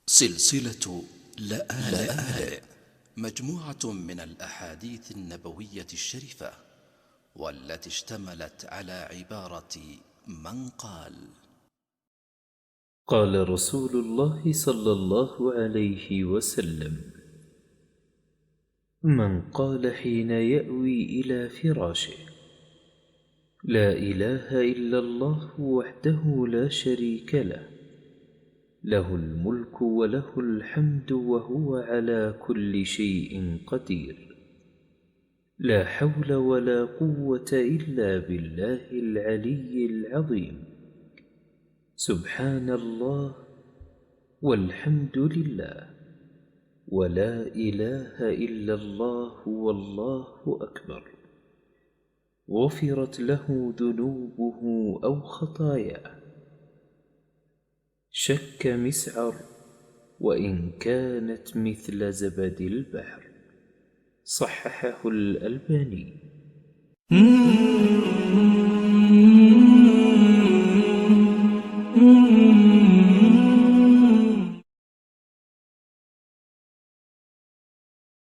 سلسلة لآلئ مجموعة من الأحاديث النبوية الشريفة، والتي اشتملت على عبارة من قال: قال رسول الله صلى الله عليه وسلم: من قال حين يأوي إلى فراشه: لا إله إلا الله وحده لا شريك له، له الملك وله الحمد وهو على كل شيء قدير، لا حول ولا قوة إلا بالله العلي العظيم، سبحان الله والحمد لله ولا إله إلا الله والله أكبر، غفرت له ذنوبه أو خطاياه، شك مسعر وإن كانت مثل زبد البحر. صححه الألباني.